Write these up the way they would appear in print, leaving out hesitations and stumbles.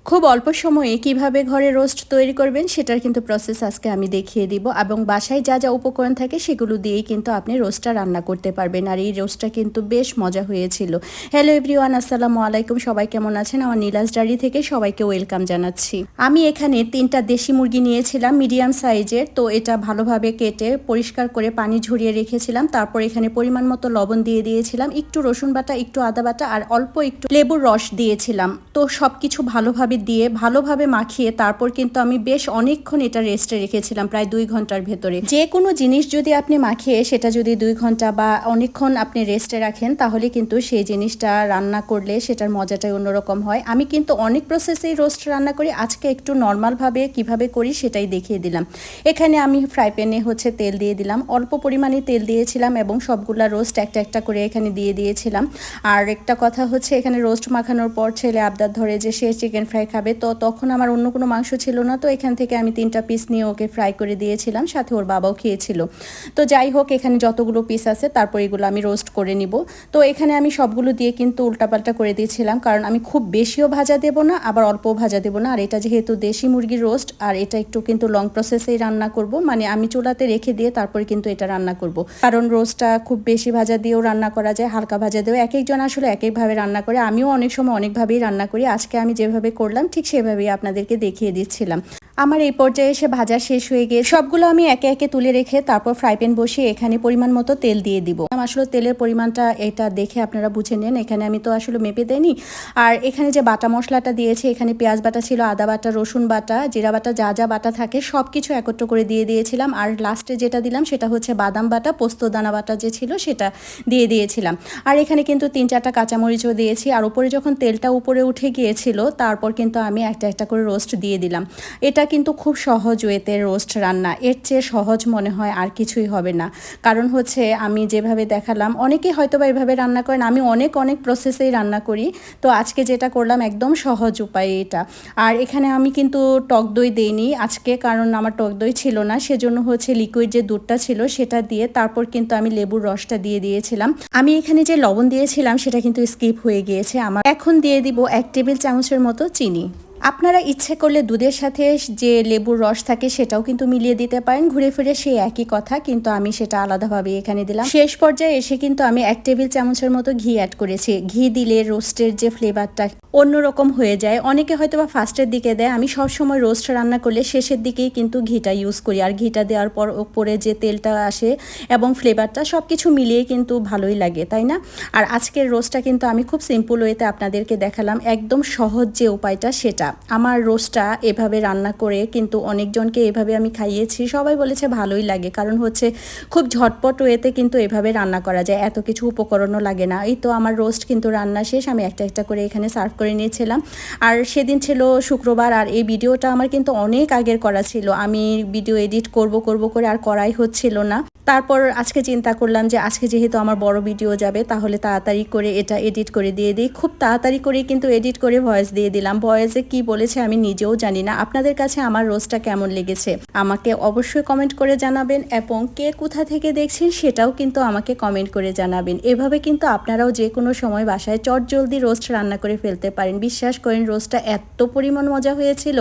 খুব অল্প সময়ে কিভাবে ঘরে রোস্ট তৈরি করবেন সেটার কিন্তু প্রসেস আজকে আমি দেখিয়ে দিব এবং বাসায় যা যা উপকরণ থাকে সেগুলো দিয়েই কিন্তু আপনি রোস্টটা রান্না করতে পারবেন। আর এই রোস্টটা কিন্তু বেশ মজা হয়েছিল। হ্যালো এভরিওয়ান, আসসালামু আলাইকুম। সবাই কেমন আছেন? আমার নীলাজ ডায়েরি থেকে সবাইকে ওয়েলকাম জানাচ্ছি। আমি এখানে 3টা দেশি মুরগি নিয়েছিলাম মিডিয়াম সাইজের। তো এটা ভালোভাবে কেটে পরিষ্কার করে পানি ঝরিয়ে রেখেছিলাম। তারপর এখানে পরিমাণ মতো লবণ দিয়ে দিয়েছিলাম, একটু রসুন বাটা, একটু আদা বাটা আর অল্প একটু লেবুর রস দিয়েছিলাম। তো সব কিছু দিয়ে ভালোভাবে মাখিয়ে তারপর কিন্তু আমি বেশ অনেকক্ষণ এটা রেস্টে রেখেছিলাম, প্রায় 2 ঘন্টার ভেতরে। যে কোনো জিনিস যদি আপনি মাখিয়ে সেটা যদি 2 ঘন্টা বা অনেকক্ষণ আপনি রেস্টে রাখেন তাহলে কিন্তু সেই জিনিসটা রান্না করলে সেটার মজাটাই অন্যরকম হয়। আমি কিন্তু অনেক প্রসেসেই রোস্ট রান্না করি, আজকে একটু নর্মালভাবে কিভাবে করি সেটাই দেখিয়ে দিলাম। এখানে আমি ফ্রাই প্যানে তেল দিয়ে দিলাম, অল্প পরিমাণে তেল দিয়েছিলাম এবং সবগুলা রোস্ট একটা একটা করে এখানে দিয়ে দিয়েছিলাম। আর একটা কথা হচ্ছে, এখানে রোস্ট মাখানোর পর ছেলে আবদার ধরে যে সে চিকেন ফ্রাই খাবে, তো তখন আমার অন্য কোনো মাংস ছিল না। তো এখান থেকে আমি 3টা পিস নিয়ে ওকে ফ্রাই করে দিয়েছিলাম, সাথে ওর বাবাও খেয়েছিল। তো যাই হোক, এখানে যতগুলো পিস আছে তারপর এগুলো আমি রোস্ট করে নিব। তো এখানে আমি সবগুলো দিয়ে কিন্তু উল্টাপাল্টা করে দিয়েছিলাম, কারণ আমি খুব বেশিও ভাজা দেব না আবার অল্পও ভাজা দেব না। আর এটা যেহেতু দেশি মুরগির রোস্ট আর এটা একটু কিন্তু লং প্রসেসেই রান্না করব, মানে আমি চুলাতে রেখে দিয়ে তারপরে কিন্তু এটা রান্না করব। কারণ রোস্টটা খুব বেশি ভাজা দিয়েও রান্না করা যায়, হালকা ভাজা দিয়েও। এক একজন আসলে এক একভাবে রান্না করে, আমিও অনেক সময় অনেকভাবেই রান্না করি। আজকে আমি যেভাবে করলাম ঠিক সেভাবেই আপনাদেরকে দেখিয়ে দিচ্ছিলাম। আমার এই পর্যায়ে এসে ভাজা শেষ হয়ে গিয়ে সবগুলো আমি একে একে তুলে রেখে তারপর ফ্রাই প্যান বসিয়ে এখানে পরিমাণ মতো তেল দিয়ে দিব। আসলে তেলের পরিমাণটা এটা দেখে আপনারা বুঝে নেন, এখানে আমি তো আসলে মেপে দেইনি। আর এখানে যে বাটা মশলাটা দিয়েছি, এখানে পেঁয়াজ বাটা ছিল, আদা বাটা, রসুন বাটা, জিরা বাটা, যা যা বাটা থাকে সব কিছু একত্র করে দিয়ে দিয়েছিলাম। আর লাস্টে যেটা দিলাম সেটা হচ্ছে বাদাম বাটা, পোস্ত দানা বাটা যে ছিল সেটা দিয়ে দিয়েছিলাম। আর এখানে কিন্তু 3-4টা কাঁচামরিচও দিয়েছি। আর উপরে যখন তেলটা উপরে উঠে গিয়েছিল তারপর কিন্তু আমি একটা একটা করে রোস্ট দিয়ে দিলাম। এটা কিন্তু খুব সহজ ওয়েতে রোস্ট রান্না, এর চেয়ে সহজ মনে হয় আর কিছুই হবে না। কারণ হচ্ছে আমি যেভাবে দেখালাম, অনেকেই হয়তো বা এভাবে রান্না করেন, আমি অনেক প্রসেসেই রান্না করি। তো আজকে যেটা করলাম একদম সহজ উপায়ে এটা। আর এখানে আমি কিন্তু টক দই দেইনি আজকে, কারণ আমার টক দই ছিল না, সেজন্য লিকুইড যে দুধটা ছিল সেটা দিয়ে তারপর কিন্তু আমি লেবুর রসটা দিয়ে দিয়েছিলাম। আমি এখানে যে লবণ দিয়েছিলাম সেটা কিন্তু স্কিপ হয়ে গিয়েছে আমার। এখন দিয়ে দিব 1 টেবিল চামচের মতো চিনি। আপনারা ইচ্ছে করলে দুধের সাথে যে লেবুর রস থাকে সেটাও কিন্তু মিলিয়ে দিতে পারেন, ঘুরে ফিরে সেই একই কথা, কিন্তু আমি সেটা আলাদাভাবে এখানে দিলাম। শেষ পর্যায়ে এসে কিন্তু আমি 1 টেবিল চামচের মতো ঘি অ্যাড করেছি। ঘি দিলে রোস্টের যে ফ্লেভারটা অন্যরকম হয়ে যায়। অনেকে হয়তো বা ফার্স্টের দিকে দেয়, আমি সবসময় রোস্ট রান্না করলে শেষের দিকেই কিন্তু ঘিটা ইউজ করি। আর ঘিটা দেওয়ার পর উপরে যে তেলটা আসে এবং ফ্লেভারটা সব কিছু মিলিয়ে কিন্তু ভালোই লাগে, তাই না? আর আজকের রোস্টটা কিন্তু আমি খুব সিম্পল ওয়েতে আপনাদেরকে দেখালাম, একদম সহজ যে উপায়টা সেটা। আমার রোস্টটা এভাবে রান্না করে কিন্তু অনেকজনকে এভাবে আমি খাইয়েছি, সবাই বলেছে ভালোই লাগে। কারণ খুব ঝটপট ওয়েতে কিন্তু এভাবে রান্না করা যায়, এত কিছু উপকরণও লাগে না। এই তো আমার রোস্ট কিন্তু রান্না শেষ, আমি একটা একটা করে এখানে সার্ভ করে নিয়েছিলাম। আর সেদিন ছিল শুক্রবার, আর এই ভিডিওটা আমার কিন্তু অনেক আগের করা ছিল। আমি ভিডিও এডিট করব করে আর করাই হচ্ছিল না। তারপর আজকে চিন্তা করলাম যে আজকে যেহেতু আমার বড় ভিডিও যাবে তাহলে তাড়াতাড়ি করে এটা এডিট করে দিয়ে দিই। খুব তাড়াতাড়ি করে কিন্তু এডিট করে ভয়েস দিয়ে দিলাম। ভয়েসে কি বলেছে আমি নিজেও জানি না। আপনাদের কাছে আমার রোস্টটা কেমন লেগেছে আমাকে অবশ্যই কমেন্ট করে জানাবেন, এবং কে কোথা থেকে দেখছেন সেটাও কিন্তু আমাকে কমেন্ট করে জানাবেন। এভাবে কিন্তু আপনারাও যে কোনো সময় বাসায় চটজলদি রোস্ট রান্না করে ফেলতে পারেন। বিশ্বাস করেন রোস্টটা এত পরিমাণ মজা হয়েছিল।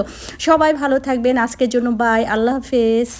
সবাই ভালো থাকবেন, আজকের জন্য বাই, আল্লাহ হাফেজ।